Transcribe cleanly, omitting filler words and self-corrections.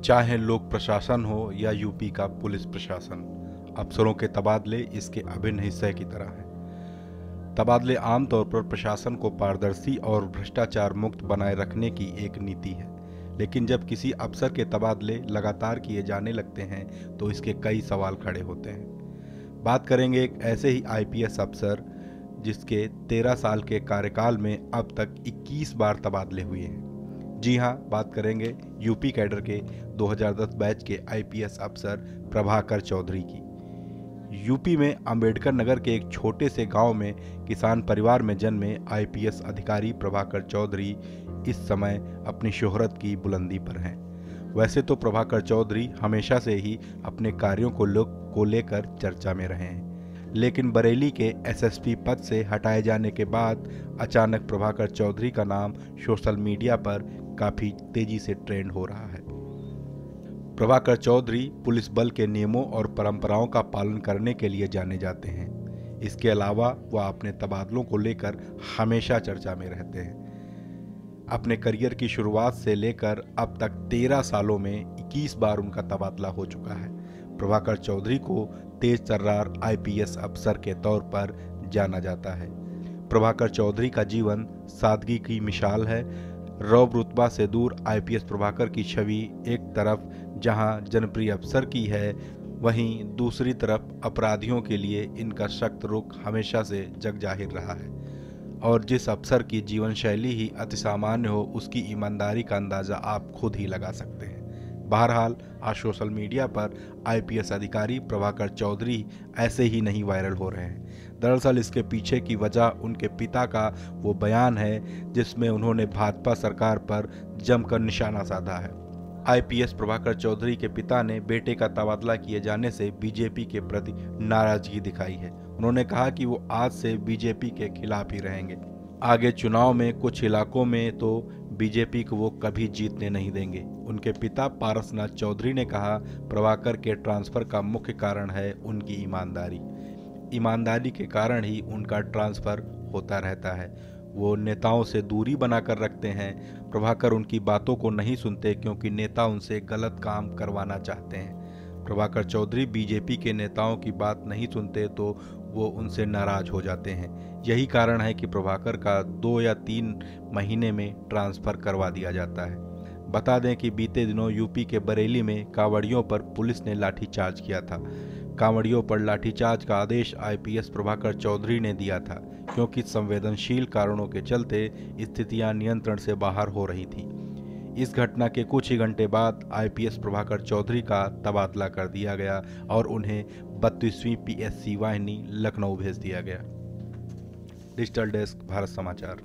चाहे लोक प्रशासन हो या यूपी का पुलिस प्रशासन, अफसरों के तबादले इसके अभिन्न हिस्से की तरह हैं। तबादले आमतौर पर प्रशासन को पारदर्शी और भ्रष्टाचार मुक्त बनाए रखने की एक नीति है, लेकिन जब किसी अफसर के तबादले लगातार किए जाने लगते हैं तो इसके कई सवाल खड़े होते हैं। बात करेंगे एक ऐसे ही आईपीएस अफसर जिसके 13 साल के कार्यकाल में अब तक 21 बार तबादले हुए हैं। जी हाँ, बात करेंगे यूपी कैडर के 2010 बैच के आईपीएस अफसर प्रभाकर चौधरी की। यूपी में अंबेडकर नगर के एक छोटे से गांव में किसान परिवार में जन्मे आईपीएस अधिकारी प्रभाकर चौधरी इस समय अपनी शोहरत की बुलंदी पर हैं। वैसे तो प्रभाकर चौधरी हमेशा से ही अपने कार्यों को लेकर चर्चा में रहे हैं, लेकिन बरेली के एसएसपी पद से हटाए जाने के बाद अचानक प्रभाकर चौधरी का नाम सोशल मीडिया पर काफ़ी तेजी से ट्रेंड हो रहा है। प्रभाकर चौधरी पुलिस बल के नियमों और परंपराओं का पालन करने के लिए जाने जाते हैं। इसके अलावा वह अपने तबादलों को लेकर हमेशा चर्चा में रहते हैं। अपने करियर की शुरुआत से लेकर अब तक 13 सालों में 21 बार उनका तबादला हो चुका है। प्रभाकर चौधरी को तेज तर्रार आईपीएस अफसर के तौर पर जाना जाता है। प्रभाकर चौधरी का जीवन सादगी की मिसाल है। रौब रुतबा से दूर आईपीएस प्रभाकर की छवि एक तरफ जहां जनप्रिय अफसर की है, वहीं दूसरी तरफ अपराधियों के लिए इनका सख्त रुख हमेशा से जग जाहिर रहा है। और जिस अफसर की जीवन शैली ही अति सामान्य हो, उसकी ईमानदारी का अंदाज़ा आप खुद ही लगा सकते हैं। बहरहाल आज सोशल मीडिया पर आईपीएस अधिकारी प्रभाकर चौधरी ऐसे ही नहीं वायरल हो रहे हैं। दरअसल इसके पीछे की वजह उनके पिता का वो बयान है जिसमें उन्होंने भाजपा सरकार पर जमकर निशाना साधा है। आईपीएस प्रभाकर चौधरी के पिता ने बेटे का तबादला किए जाने से बीजेपी के प्रति नाराजगी दिखाई है। उन्होंने कहा कि वो आज से बीजेपी के खिलाफ ही रहेंगे। आगे चुनाव में कुछ इलाकों में तो बीजेपी को वो कभी जीतने नहीं देंगे। उनके पिता पारसनाथ चौधरी ने कहा, प्रभाकर के ट्रांसफर का मुख्य कारण है उनकी ईमानदारी। ईमानदारी के कारण ही उनका ट्रांसफर होता रहता है। वो नेताओं से दूरी बनाकर रखते हैं। प्रभाकर उनकी बातों को नहीं सुनते क्योंकि नेता उनसे गलत काम करवाना चाहते हैं। प्रभाकर चौधरी बीजेपी के नेताओं की बात नहीं सुनते तो वो उनसे नाराज हो जाते हैं। यही कारण है कि प्रभाकर का 2 या 3 महीने में ट्रांसफर करवा दिया जाता है। बता दें कि बीते दिनों यूपी के बरेली में कांवड़ियों पर पुलिस ने लाठीचार्ज किया था। कांवड़ियों पर लाठीचार्ज का आदेश आईपीएस प्रभाकर चौधरी ने दिया था क्योंकि संवेदनशील कारणों के चलते स्थितियां नियंत्रण से बाहर हो रही थी। इस घटना के कुछ ही घंटे बाद आईपीएस प्रभाकर चौधरी का तबादला कर दिया गया और उन्हें 32वीं पीएससी वाहिनी लखनऊ भेज दिया गया। डिजिटल डेस्क, भारत समाचार।